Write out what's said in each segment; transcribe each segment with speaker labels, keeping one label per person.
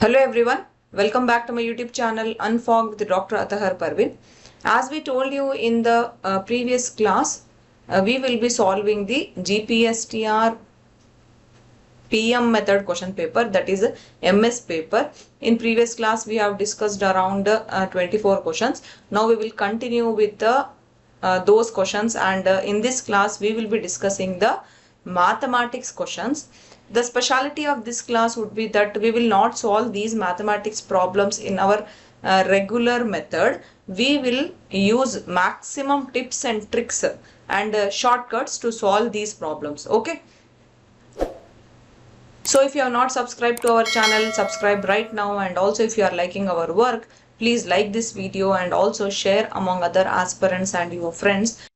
Speaker 1: Hello everyone, welcome back to my YouTube channel Unfog with Dr. Atahar Parveen. As we told you in the previous class, we will be solving the Gpstr PM method question paper, that is a MS paper. In previous class we have discussed around 24 questions. Now we will continue with the those questions, and in this class we will be discussing the mathematics questions. The speciality of this class would be that we will not solve these mathematics problems in our regular method. We will use maximum tips and tricks and shortcuts to solve these problems. Okay. So if you have not subscribed to our channel, subscribe right now, and also if you are liking our work, please like this video and also share among other aspirants and your friends,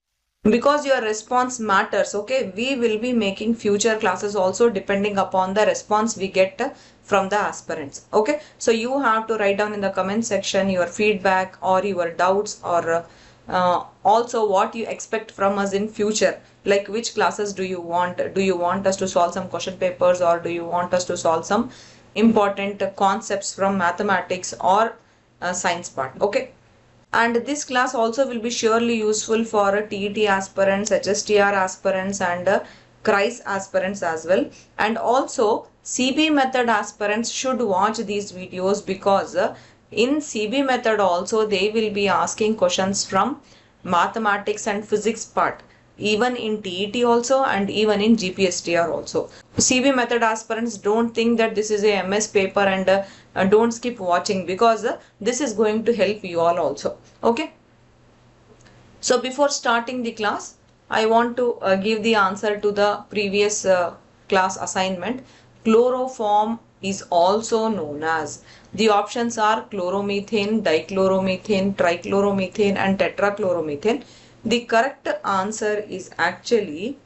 Speaker 1: because your response matters. Okay, we will be making future classes also depending upon the response we get from the aspirants. Okay, so you have to write down in the comment section your feedback or your doubts, or also what you expect from us in future, like which classes do you want us to solve some question papers, or do you want us to solve some important concepts from mathematics or science part. Okay. And this class also will be surely useful for TET aspirants, Hstr aspirants, and CRIS aspirants as well. And also CB method aspirants should watch these videos, because in CB method also they will be asking questions from mathematics and physics part, even in TET also and even in Gpstr also. CB method aspirants, don't think that this is a MS paper, and don't skip watching, because this is going to help you all also. Okay. So before starting the class, I want to give the answer to the previous class assignment. Chloroform is also known as. The options are chloromethane, dichloromethane, trichloromethane, and tetrachloromethane. The correct answer is actually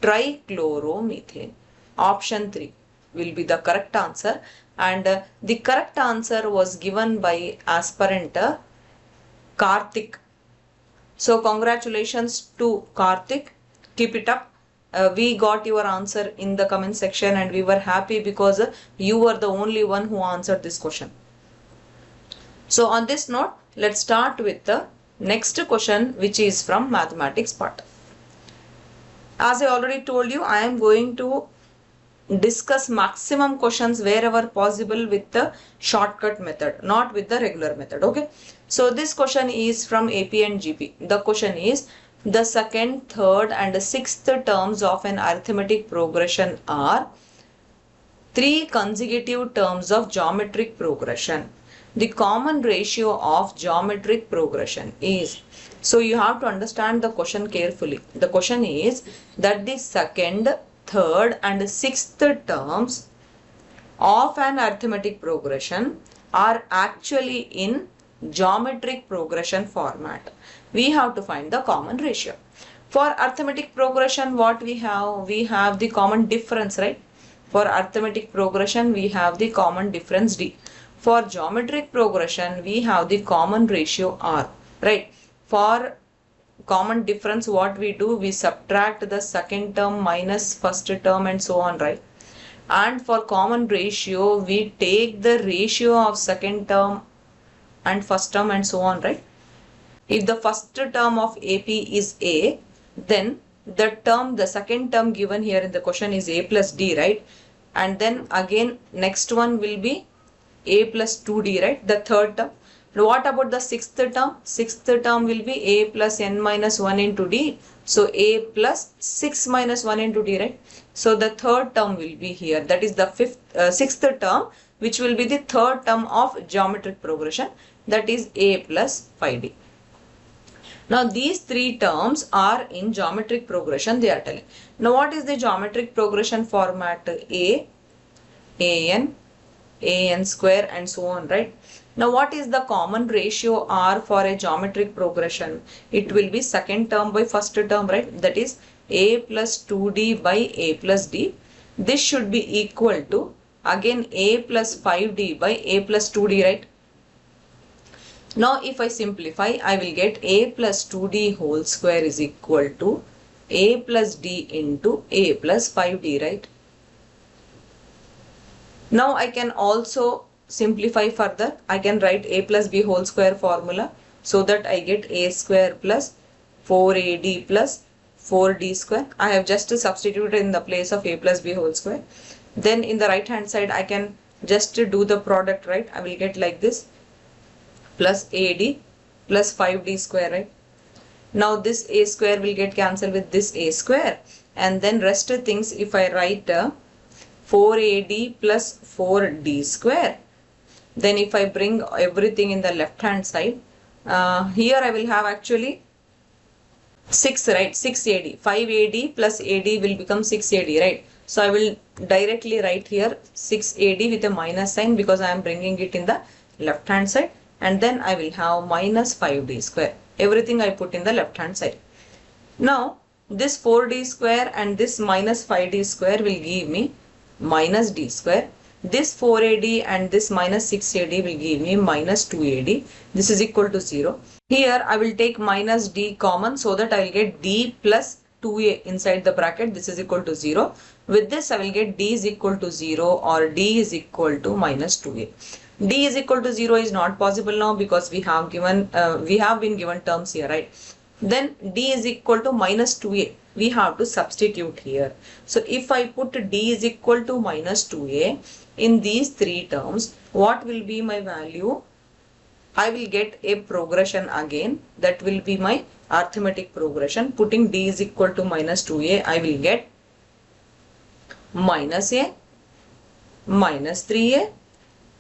Speaker 1: trichloromethane. Option 3 will be the correct answer, and the correct answer was given by aspirant Karthik. So congratulations to Karthik. Keep it up. We got your answer in the comment section, and we were happy because you were the only one who answered this question. So on this note, let's start with the next question, which is from mathematics part. As I already told you, I am going to discuss maximum questions wherever possible with the shortcut method, not with the regular method. Okay. So this question is from AP and GP. The question is, the second, third, and sixth terms of an arithmetic progression are three consecutive terms of geometric progression. The common ratio of geometric progression is. So you have to understand the question carefully. The question is that the second, third, and sixth terms of an arithmetic progression are actually in geometric progression format. We have to find the common ratio. For arithmetic progression, what we have the common difference, right? For arithmetic progression, we have the common difference D. For geometric progression, we have the common ratio R, right? For common difference, what we do, we subtract the second term minus first term and so on, right? And for common ratio, we take the ratio of second term and first term and so on, right? If the first term of AP is A, then the second term given here in the question is A plus D, right? And then again next one will be A plus 2D, right? The third term. What about the sixth term? Sixth term will be A plus n minus 1 into D. So A plus 6 minus 1 into D, right? So the third term will be here. That is the sixth term, which will be the third term of geometric progression. That is A plus 5D. Now these three terms are in geometric progression, they are telling. Now what is the geometric progression format? A, an square, and so on, right? Now what is the common ratio R for a geometric progression? It will be second term by first term, right? That is A plus 2D by A plus D. This should be equal to again A plus 5D by A plus 2D, right? Now if I simplify, I will get A plus 2D whole square is equal to A plus D into A plus 5D, right? Now I can also simplify further, I can write a plus b whole square formula, so that I get a square plus 4ad plus 4d square. I have just substituted in the place of a plus b whole square. Then in the right hand side I can just do the product, right? I will get like this, plus ad plus 5d square, right? Now this a square will get cancelled with this a square, and then rest of things, if I write 4ad plus 4d square, then if I bring everything in the left hand side, here I will have actually 6, right? 6ad, 5ad plus ad will become 6ad, right? So I will directly write here 6ad with a minus sign, because I am bringing it in the left hand side, and then I will have minus 5d square. Everything I put in the left hand side. Now this 4d square and this minus 5d square will give me minus d square. This 4ad and this minus 6ad will give me minus 2ad. This is equal to 0. Here I will take minus d common, so that I will get d plus 2a inside the bracket. This is equal to 0. With this I will get d is equal to 0, or d is equal to minus 2a. D is equal to 0 is not possible now, because we have been given terms here, right? Then d is equal to minus 2a. We have to substitute here. So if I put d is equal to minus 2a in these three terms, what will be my value? I will get a progression again. That will be my arithmetic progression. Putting d is equal to minus 2a, I will get minus a, minus 3a,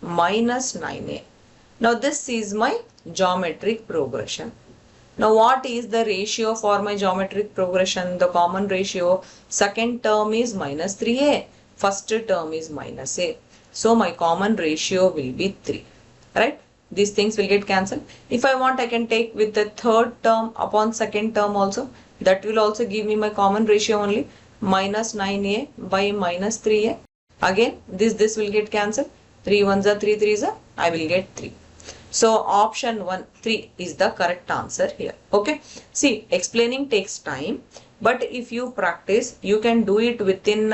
Speaker 1: minus 9a. Now this is my geometric progression. Now what is the ratio for my geometric progression? The common ratio, second term is minus 3a, first term is minus a. So my common ratio will be 3, right? These things will get cancelled. If I want, I can take with the third term upon second term also. That will also give me my common ratio only, minus 9a by minus 3a. Again this will get cancelled. 3 1s are 3 3s are, I will get 3. So option 1, 3 is the correct answer here. Okay. See, explaining takes time, but if you practice, you can do it within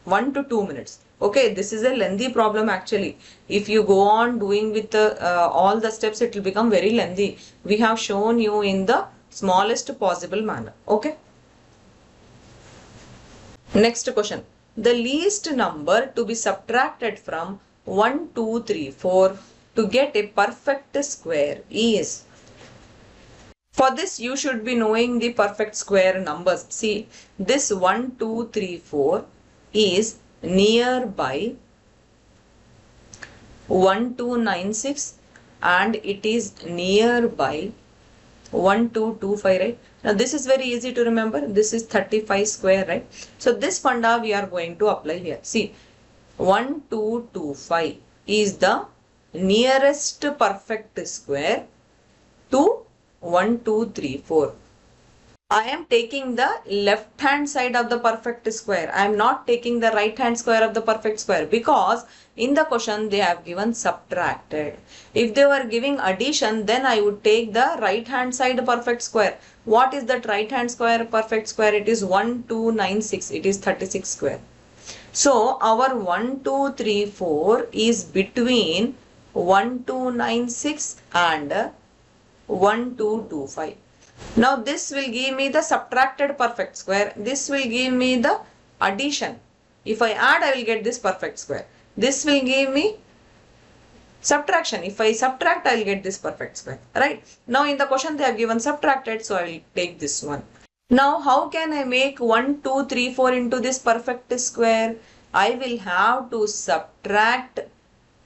Speaker 1: 1 to 2 minutes. Okay, this is a lengthy problem actually. If you go on doing with all the steps, it will become very lengthy. We have shown you in the smallest possible manner. Okay. Next question. The least number to be subtracted from 1, 2, 3, 4 to get a perfect square is. For this you should be knowing the perfect square numbers. See, this 1, 2, 3, 4 is nearby 1296 and it is nearby 1225, right? Now this is very easy to remember. This is 35 square, right? So this funda we are going to apply here. See, 1225 is the nearest perfect square to 1234. I am taking the left hand side of the perfect square. I am not taking the right hand square of the perfect square, because in the question they have given subtracted. If they were giving addition, then I would take the right hand side perfect square. What is that right hand square perfect square? It is 1296. It is 36 square. So our 1234 is between 1296 and 1225. Now this will give me the subtracted perfect square. This will give me the addition. If I add, I will get this perfect square. This will give me subtraction. If I subtract, I will get this perfect square. Right? Now in the question they have given subtracted, so I will take this one. Now how can I make 1, 2, 3, 4 into this perfect square? I will have to subtract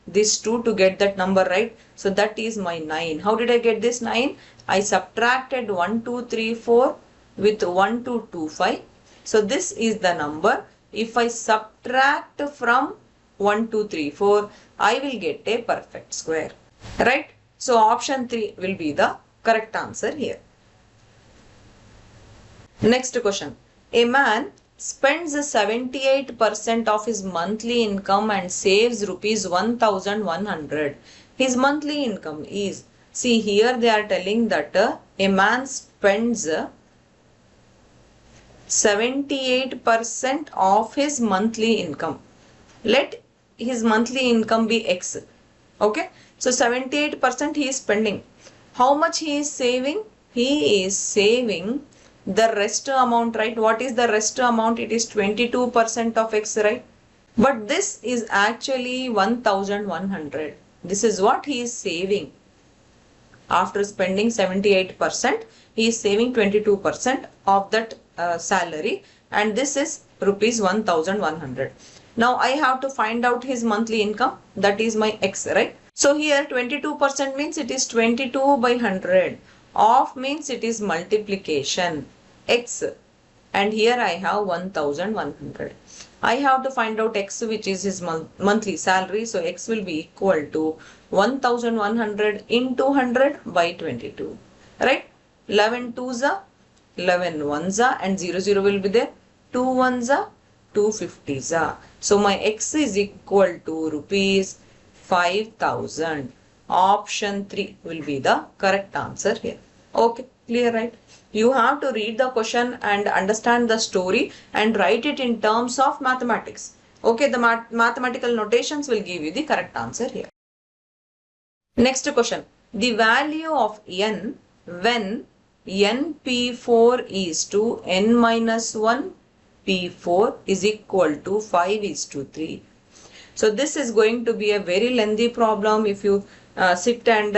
Speaker 1: this 2 to get that number, right? So that is my 9. How did I get this 9? I subtracted 1, 2, 3, 4 with 1, 2, 2, 5. So this is the number. If I subtract from 1, 2, 3, 4, I will get a perfect square. Right? So option 3 will be the correct answer here. Next question. A man spends 78% of his monthly income and saves rupees 1100. His monthly income is, see here they are telling that a man spends 78% of his monthly income. Let his monthly income be X. Okay. So 78% he is spending. How much he is saving? He is saving the rest amount, right? What is the rest amount? It is 22% of X, right? But this is actually 1100. This is what he is saving. After spending 78%, he is saving 22% of that salary, and this is rupees 1100. Now I have to find out his monthly income, that is my X, right? So here 22% means it is 22 by 100. Of means it is multiplication, X, and here I have 1100. I have to find out X, which is his monthly salary. So X will be equal to 1100 into 100 by 22. Right? 11 2s are 11 1s are, and 0 will be there. 2 1s are 250s are. So my X is equal to rupees 5000. Option 3 will be the correct answer here. Okay, clear, right? You have to read the question and understand the story and write it in terms of mathematics. Okay, the mathematical notations will give you the correct answer here. Next question. The value of n when np4 is to n minus 1 p4 is equal to 5 is to 3. So this is going to be a very lengthy problem if you sit and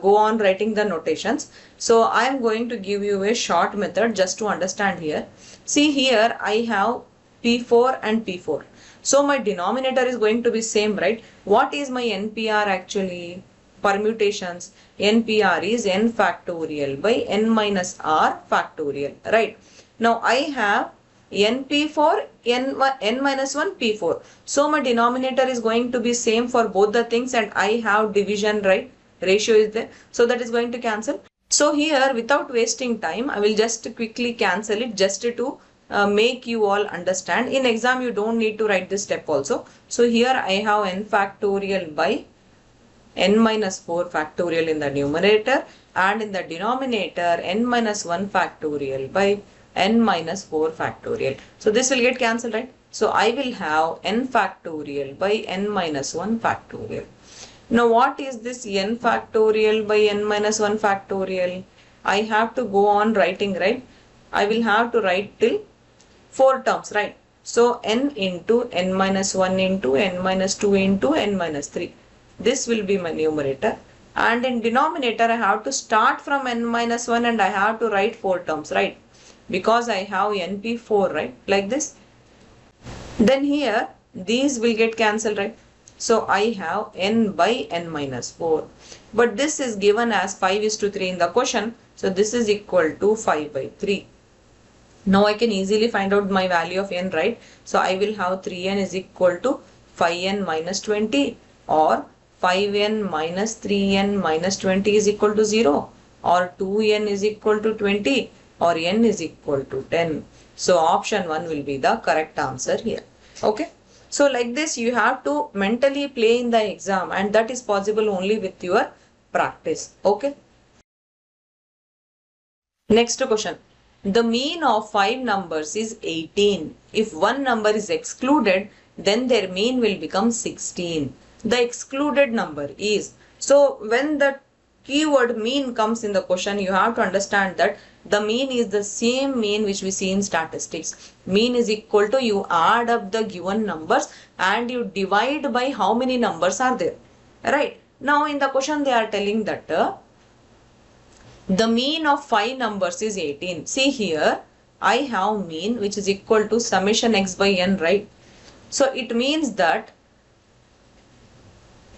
Speaker 1: go on writing the notations. So I am going to give you a short method just to understand here. See here I have P4 and P4. So my denominator is going to be same, right? What is my NPR actually? Permutations. NPR is n factorial by n minus r factorial, right? Now I have np4 n minus 1 p4. So my denominator is going to be same for both the things, and I have division, right? Ratio is there, so that is going to cancel. So here without wasting time I will just quickly cancel it just to make you all understand. In exam you don't need to write this step also. So here I have n factorial by n minus 4 factorial in the numerator, and in the denominator n minus 1 factorial by n minus 4 factorial. So this will get cancelled, right? So I will have n factorial by n minus 1 factorial. Now what is this n factorial by n minus 1 factorial? I have to go on writing, right? I will have to write till 4 terms, right? So n into n minus 1 into n minus 2 into n minus 3. This will be my numerator. And in denominator I have to start from n minus 1 and I have to write 4 terms, right? Because I have np4, right? Like this. Then here these will get cancelled, right? So I have n by n minus 4. But this is given as 5 is to 3 in the question. So this is equal to 5 by 3. Now I can easily find out my value of n, right? So I will have 3n is equal to 5n minus 20, or 5n minus 3n minus 20 is equal to 0, or 2n is equal to 20, or n is equal to 10. So option 1 will be the correct answer here. Okay. So like this you have to mentally play in the exam, and that is possible only with your practice. Okay. Next question. The mean of 5 numbers is 18. If one number is excluded, then their mean will become 16. The excluded number is, so when the keyword mean comes in the question, you have to understand that the mean is the same mean which we see in statistics. Mean is equal to, you add up the given numbers and you divide by how many numbers are there, right? Now in the question they are telling that the mean of 5 numbers is 18. See here I have mean which is equal to summation x by n, right? So it means that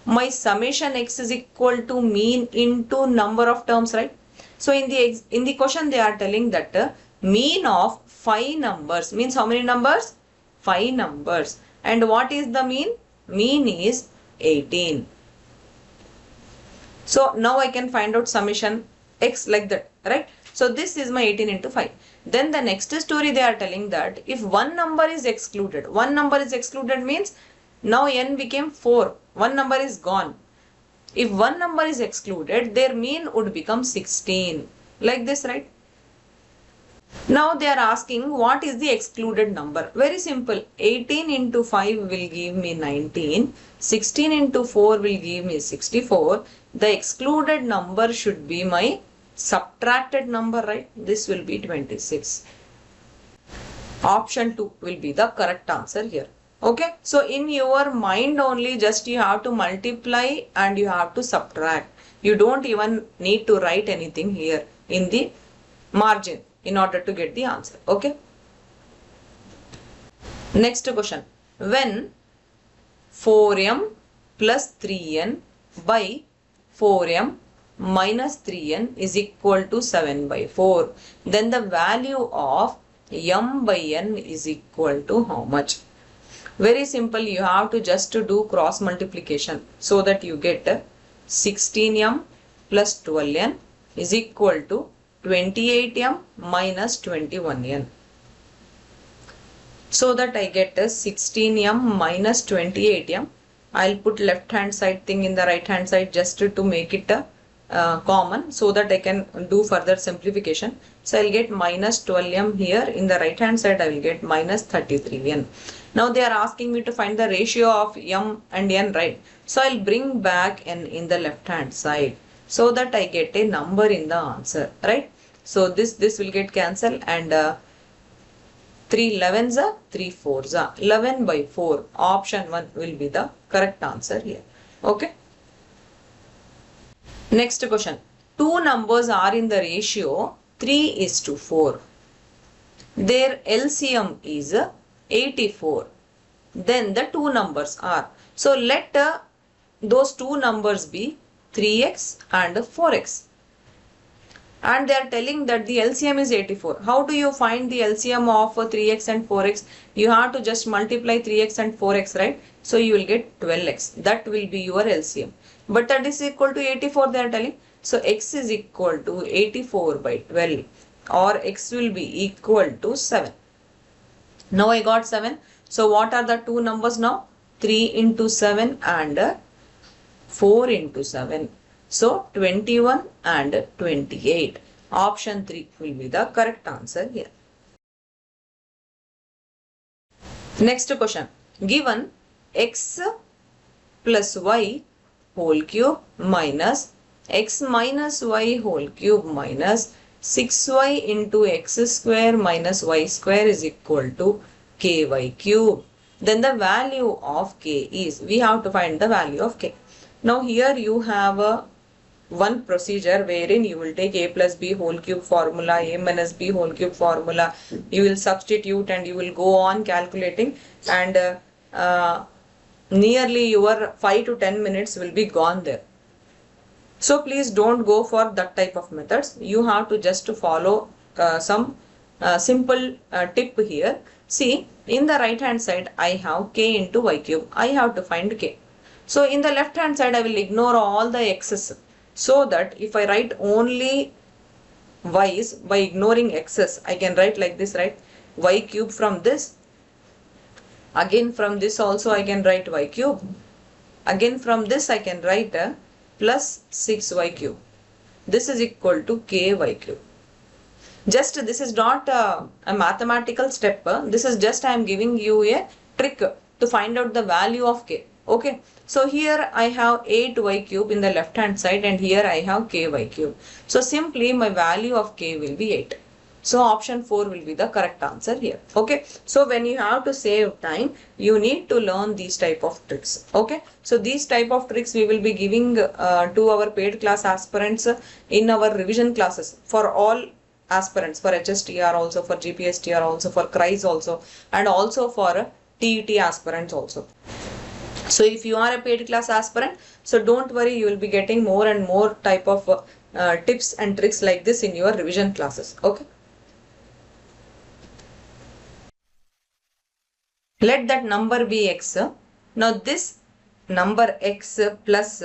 Speaker 1: my summation x is equal to mean into number of terms, right? So in the question they are telling that mean of 5 numbers means how many numbers? 5 numbers. And what is the mean? Mean is 18. So now I can find out summation x like that, right? So this is my 18 into 5. Then the next story they are telling that if one number is excluded, means now n became 4. One number is gone. If one number is excluded, their mean would become 16. Like this, right? Now they are asking what is the excluded number. Very simple. 18 into 5 will give me 19. 16 into 4 will give me 64. The excluded number should be my subtracted number, right? This will be 26. Option 2 will be the correct answer here. Okay. So in your mind only, just you have to multiply and you have to subtract. You don't even need to write anything here in the margin in order to get the answer. Okay. Next question. When 4m plus 3n by 4m minus 3n is equal to 7 by 4, then the value of m by n is equal to how much? Very simple. You have to just do cross multiplication so that you get 16m plus 12n is equal to 28m minus 21n. So that I get 16m minus 28m. I'll put left hand side thing in the right hand side just to make it common so that I can do further simplification. So I'll get minus 12m here. In the right hand side I will get minus 33n. Now they are asking me to find the ratio of m and n, right? So I'll bring back n in the left hand side so that I get a number in the answer, right? So this will get cancelled and 3 11s are 3 4s are 11 by 4. Option 1 will be the correct answer here. Okay. Next question. Two numbers are in the ratio 3:4. Their LCM is 84. Then the two numbers are. So let those two numbers be 3x and 4x. And they are telling that the LCM is 84. How do you find the LCM of 3x and 4x? You have to just multiply 3x and 4x, right? So you will get 12x. That will be your LCM. But that is equal to 84 they are telling. So x is equal to 84 by 12 or x will be equal to 7. Now I got 7. So what are the two numbers now? 3 into 7 and 4 into 7. So 21 and 28. Option 3 will be the correct answer here. Next question. Given x plus y whole cube minus x minus y whole cube minus 6y into x square minus y square is equal to ky cube. Then the value of k is, we have to find the value of k. Now here you have one procedure wherein you will take a plus b whole cube formula, a minus b whole cube formula. You will substitute and you will go on calculating and nearly your 5 to 10 minutes will be gone there. So please don't go for that type of methods. You have to just follow some simple tip here. See, in the right hand side I have k into y cube. I have to find k. So in the left hand side I will ignore all the x's, so that if I write only y's by ignoring x's, I can write like this, right? Y cube from this. Again from this also I can write y cube. Again from this I can write plus 6y cube. This is equal to ky cube. Just this is not a mathematical step. This is just I am giving you a trick to find out the value of k. Okay. So here I have 8y cube in the left hand side and here I have ky cube. So simply my value of k will be 8. So option 4 will be the correct answer here. Okay. So when you have to save time, you need to learn these type of tricks. Okay. So these type of tricks we will be giving to our paid class aspirants in our revision classes for all aspirants, for Hstr also, for Gpstr also, for CRIS also, and also for TET aspirants also. So if you are a paid class aspirant, so don't worry, you will be getting more and more type of tips and tricks like this in your revision classes. Okay. Let that number be x. Now this number x plus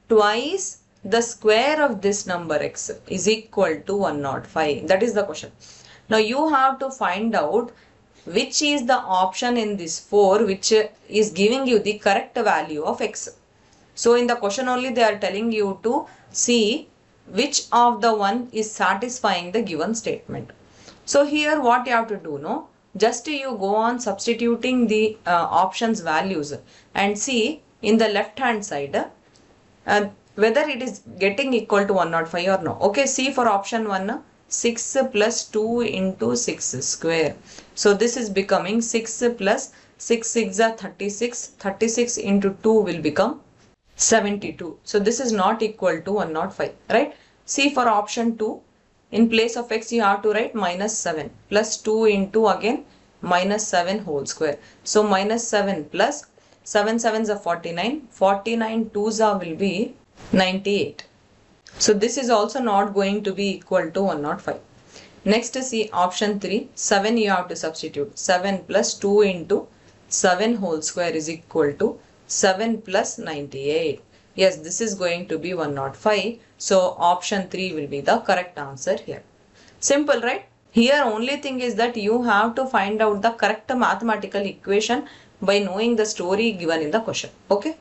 Speaker 1: twice the square of this number x is equal to 105. That is the question. Now you have to find out which is the option in this 4 which is giving you the correct value of x. So in the question only they are telling you to see which of the one is satisfying the given statement. So here what you have to do, no? Just you go on substituting the options values and see in the left hand side whether it is getting equal to 105 or no. Okay, see for option 1, 6 plus 2 into 6 square. So this is becoming 6 plus 6 6 are 36. 36 into 2 will become 72. So this is not equal to 105, right? See for option 2, in place of x you have to write minus 7 plus 2 into again minus 7 whole square. So minus 7 plus 7 sevens are 49. 49 twos are will be 98. So this is also not going to be equal to 105. Next see option 3, 7 you have to substitute. 7 plus 2 into 7 whole square is equal to 7 plus 98. Yes, this is going to be 105. So option 3 will be the correct answer here. Simple, right? Here only thing is that you have to find out the correct mathematical equation by knowing the story given in the question. Okay.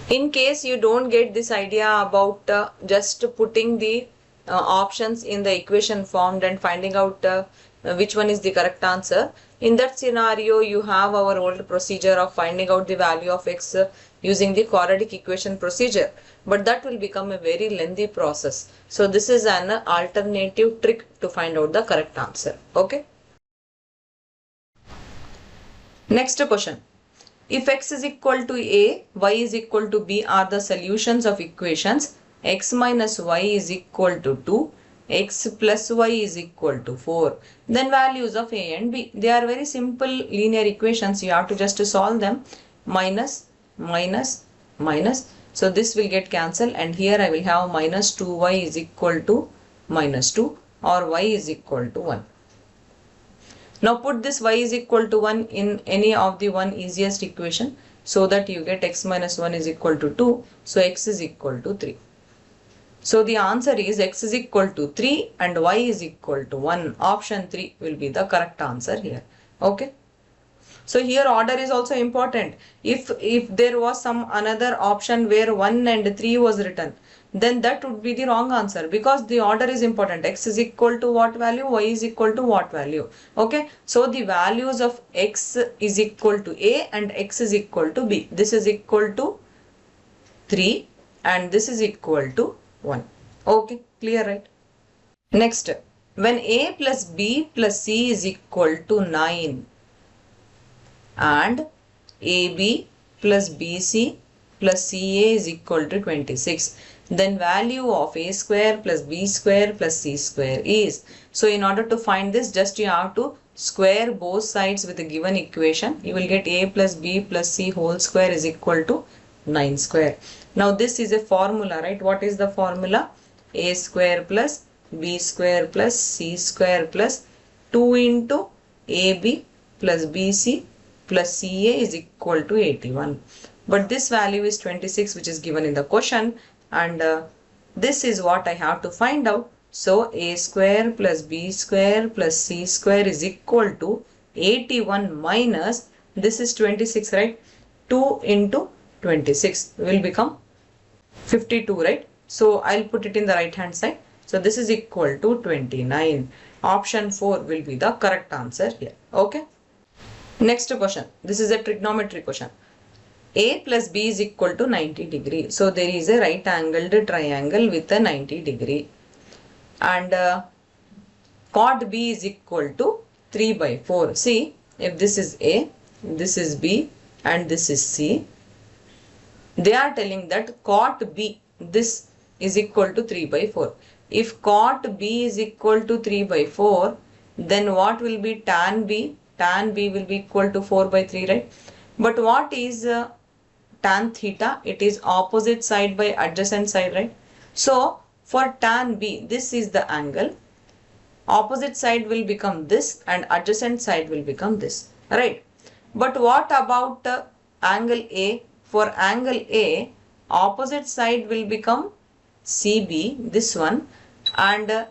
Speaker 1: In case you don't get this idea about just putting the options in the equation form and finding out which one is the correct answer, in that scenario you have our old procedure of finding out the value of x using the quadratic equation procedure, but that will become a very lengthy process. So this is an alternative trick to find out the correct answer. Okay. Next question. If x is equal to a, y is equal to b are the solutions of equations x minus y is equal to 2, x plus y is equal to 4, then values of a and b. They are very simple linear equations. You have to just solve them. Minus, minus, minus. So this will get cancelled and here I will have minus 2y is equal to minus 2 or y is equal to 1. Now put this y is equal to 1 in any of the one easiest equation so that you get x minus 1 is equal to 2. So x is equal to 3. So the answer is x is equal to 3 and y is equal to 1. Option 3 will be the correct answer here. Okay. So here order is also important. If there was some another option where 1 and 3 was written, then that would be the wrong answer because the order is important. X is equal to what value, y is equal to what value. Okay. So the values of x is equal to a and x is equal to b. This is equal to 3 and this is equal to 1. Okay. Clear, right? Next, when a plus b plus c is equal to 9 and AB plus BC plus CA is equal to 26, then value of a square plus b square plus c square is. So in order to find this, just you have to square both sides with the given equation. You will get a plus b plus c whole square is equal to 9 square. Now this is a formula, right? What is the formula? A square plus b square plus c square plus 2 into AB plus BC plus CA is equal to 81. But this value is 26 which is given in the question and this is what I have to find out. So a square plus b square plus c square is equal to 81 minus this is 26, right? 2 into 26 will become 52, right? So I'll put it in the right hand side. So this is equal to 29. Option 4 will be the correct answer here. Okay. Next question. This is a trigonometry question. A plus B is equal to 90 degree. So there is a right angled triangle with a 90 degree. And chord B is equal to 3 by 4. See, if this is A, this is B and this is C. They are telling that chord B, this is equal to 3 by 4. If chord B is equal to 3 by 4, then what will be tan B? Tan B will be equal to 4 by 3, right? But what is tan theta? It is opposite side by adjacent side, right? So for tan B, this is the angle. Opposite side will become this and adjacent side will become this, right? But what about angle A? For angle A, opposite side will become CB, this one, and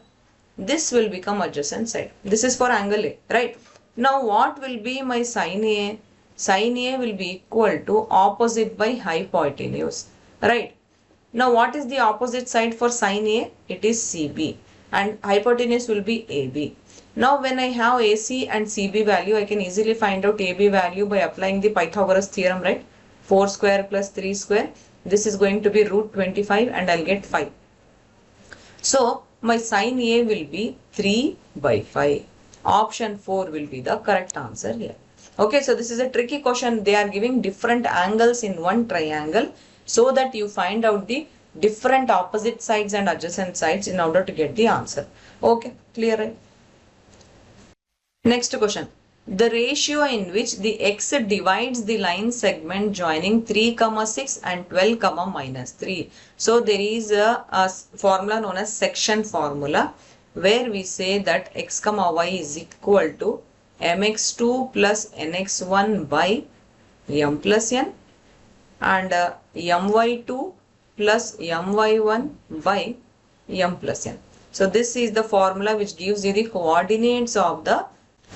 Speaker 1: this will become adjacent side. This is for angle A, right? Now what will be my sin A? Sin A will be equal to opposite by hypotenuse, right? Now what is the opposite side for sin A? It is CB and hypotenuse will be AB. Now when I have AC and CB value, I can easily find out AB value by applying the Pythagoras theorem, right? 4 square plus 3 square. This is going to be root 25 and I'll get 5. So my sin A will be 3 by 5. Option 4 will be the correct answer here. Okay, so this is a tricky question. They are giving different angles in one triangle so that you find out the different opposite sides and adjacent sides in order to get the answer. Okay, clear, right? Next question. The ratio in which the x divides the line segment joining 3, 6 and 12, minus 3. So there is a formula known as section formula where we say that x, y is equal to mx2 plus nx1 by m plus n and my2 plus my1 by m plus n. So this is the formula which gives you the coordinates of the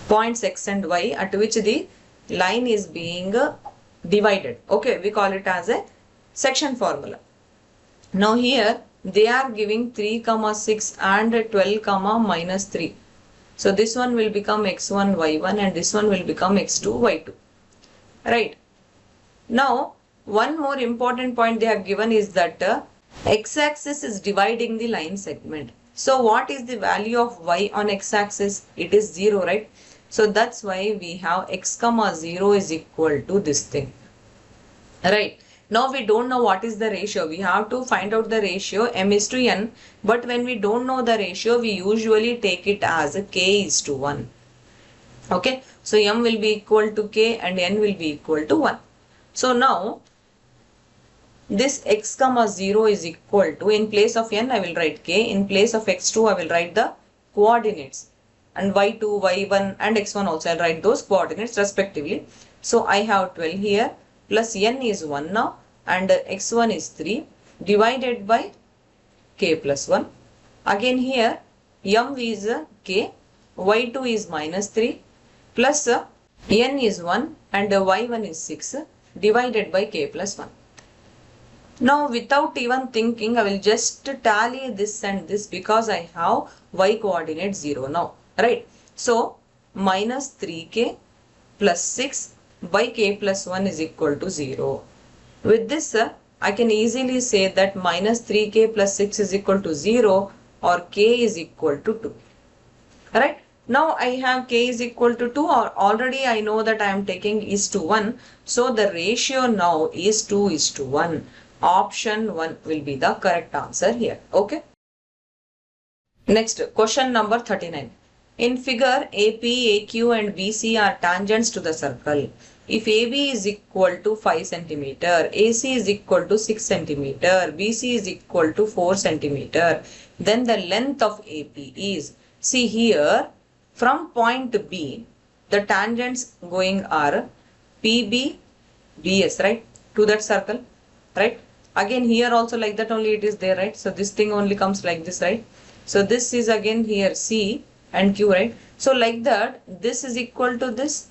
Speaker 1: points x and y at which the line is being divided. Okay, we call it as a section formula. Now here they are giving 3, 6 and 12, minus 3. So this one will become x1, y1 and this one will become x2, y2. Right. Now one more important point they have given is that x-axis is dividing the line segment. So what is the value of y on x-axis? It is 0, right? So that's why we have x, 0 is equal to this thing. Right. Now we don't know what is the ratio. We have to find out the ratio m is to n. But when we don't know the ratio, we usually take it as k is to 1. Okay. So m will be equal to k and n will be equal to 1. So now this x, 0 is equal to, in place of n I will write k, in place of x2 I will write the coordinates. And y2, y1 and x1 also I'll write those coordinates respectively. So I have 12 here plus n is 1 now and x1 is 3 divided by k plus 1. Again here m is k, y2 is minus 3 plus n is 1 and y1 is 6 divided by k plus 1. Now without even thinking I will just tally this and this because I have y coordinate 0 now. Right. So minus 3k plus 6 by k plus 1 is equal to 0. With this I can easily say that minus 3k plus 6 is equal to 0 or k is equal to 2. Right. Now I have k is equal to 2 or already I know that I am taking is to 1. So the ratio now is 2 is to 1. Option 1 will be the correct answer here. Okay. Next question number 39. In figure, AP, AQ and BC are tangents to the circle. If AB is equal to 5 cm, AC is equal to 6 cm, BC is equal to 4 cm, then the length of AP is, see here, from point B, the tangents going are PB, BS, right, to that circle, right. Again here also like that only it is there, right. So this thing only comes like this, right. So this is again here C and Q, right. So like that this is equal to this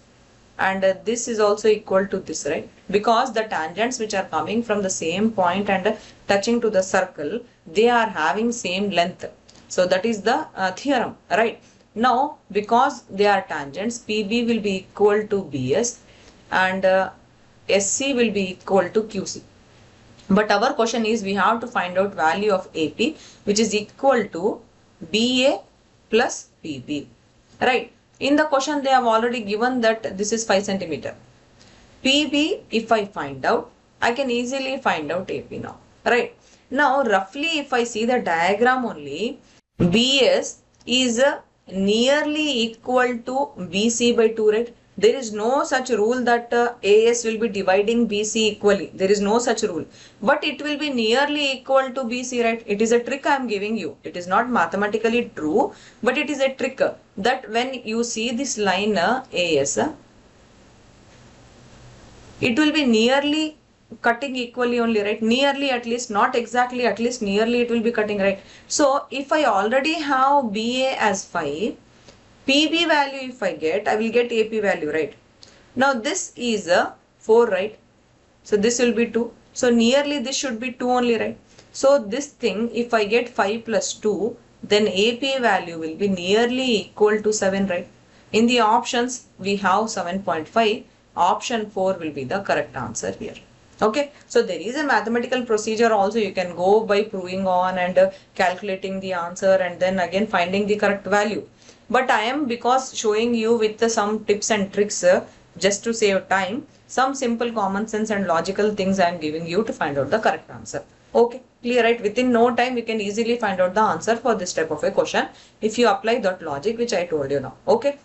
Speaker 1: and this is also equal to this, right, because the tangents which are coming from the same point and touching to the circle, they are having same length. So that is the theorem, right. Now because they are tangents, PB will be equal to BS and SC will be equal to QC. But our question is we have to find out value of AP which is equal to BA plus PB, right. In the question they have already given that this is 5 cm. PB if I find out, I can easily find out AP now, right. Now roughly if I see the diagram only, BS is nearly equal to BC by 2, right. There is no such rule that AS will be dividing BC equally. There is no such rule. But it will be nearly equal to BC, right? It is a trick I am giving you. It is not mathematically true, but it is a trick that when you see this line AS, it will be nearly cutting equally only, right? Nearly at least, not exactly, at least nearly it will be cutting, right? So if I already have BA as 5, PB value if I get, I will get AP value, right. Now this is a 4, right. So this will be 2. So nearly this should be 2 only, right. So this thing if I get 5 plus 2, then AP value will be nearly equal to 7, right? In the options, we have 7.5. Option 4 will be the correct answer here. Okay, so there is a mathematical procedure also. You can go by proving on and calculating the answer and then again finding the correct value. But I am because showing you with some tips and tricks just to save time, some simple common sense and logical things I am giving you to find out the correct answer. Okay, clear, right? Within no time you can easily find out the answer for this type of a question if you apply that logic which I told you now. Okay.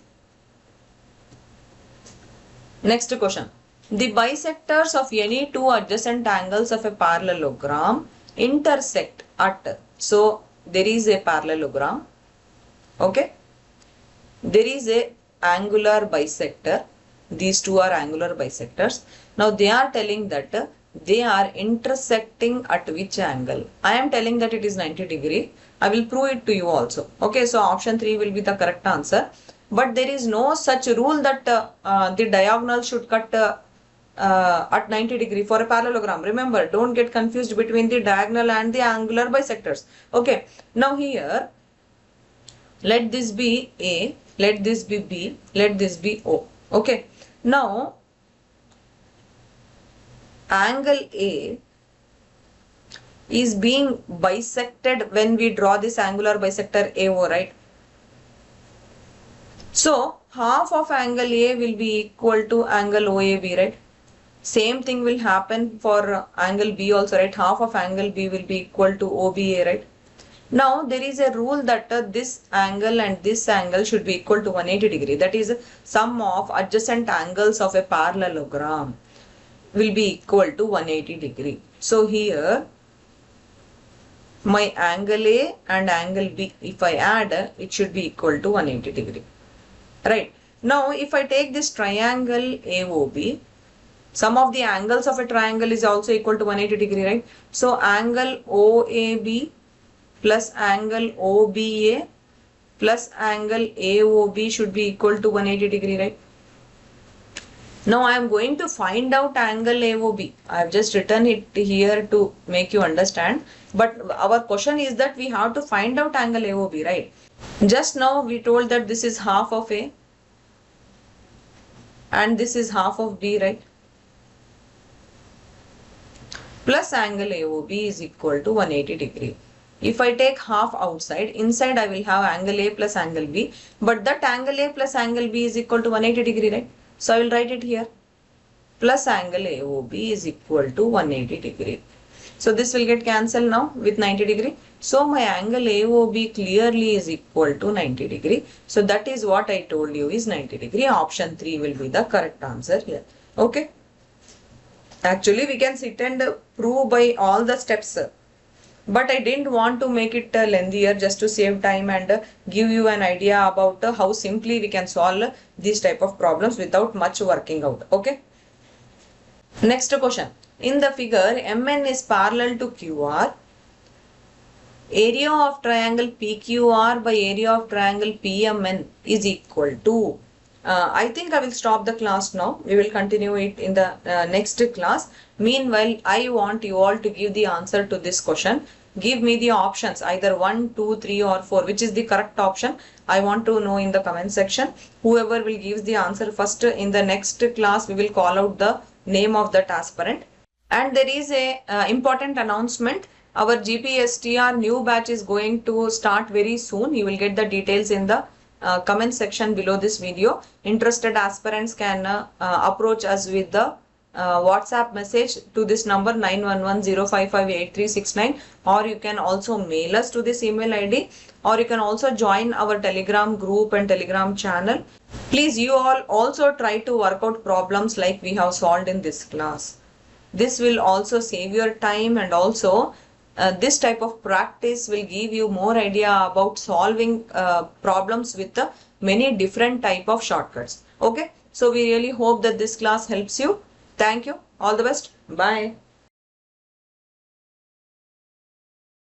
Speaker 1: Next question. The bisectors of any two adjacent angles of a parallelogram intersect at. So there is a parallelogram. Okay. There is a angular bisector. These two are angular bisectors. Now they are telling that they are intersecting at which angle? I am telling that it is 90 degree. I will prove it to you also. Okay, so option 3 will be the correct answer. But there is no such rule that the diagonal should cut at 90 degree for a parallelogram. Remember, don't get confused between the diagonal and the angular bisectors. Okay, now here, let this be A, let this be B, let this be O. Okay, now angle A is being bisected when we draw this angular bisector AO, right? So half of angle A will be equal to angle OAB, right? Same thing will happen for angle B also, right? Half of angle B will be equal to OBA, right? Now there is a rule that this angle and this angle should be equal to 180 degree. That is, sum of adjacent angles of a parallelogram will be equal to 180 degree. So here my angle A and angle B, if I add, it should be equal to 180 degree. Right. Now if I take this triangle AOB, sum of the angles of a triangle is also equal to 180 degree, right? So angle OAB plus angle OBA plus angle AOB should be equal to 180 degree, right? Now I am going to find out angle AOB. I have just written it here to make you understand. But our question is that we have to find out angle AOB, right? Just now we told that this is half of A and this is half of B, right? Plus angle AOB is equal to 180 degree. If I take half outside, inside I will have angle A plus angle B, but that angle A plus angle B is equal to 180 degree, right? So I will write it here. Plus angle AOB is equal to 180 degree. So this will get cancelled now with 90 degree. So my angle AOB clearly is equal to 90 degree. So that is what I told you is 90 degree. Option 3 will be the correct answer here. Okay. Actually we can sit and prove by all the steps. But I didn't want to make it lengthier just to save time and give you an idea about how simply we can solve these type of problems without much working out. Okay. Next question. In the figure, MN is parallel to QR. Area of triangle PQR by area of triangle PMN is equal to. I think I will stop the class now. We will continue it in the next class. Meanwhile, I want you all to give the answer to this question. Give me the options, either 1, 2, 3 or 4. Which is the correct option? I want to know in the comment section. Whoever will give the answer first, in the next class, we will call out the name of that aspirant. And there is a important announcement. Our Gpstr new batch is going to start very soon. You will get the details in the comment section below this video. Interested aspirants can approach us with the WhatsApp message to this number 911-055-8369, or you can also mail us to this email ID, or you can also join our Telegram group and Telegram channel. Please, you all also try to work out problems like we have solved in this class. This will also save your time, and also this type of practice will give you more idea about solving problems with many different type of shortcuts. Okay, so we really hope that this class helps you. Thank you. All the best. Bye.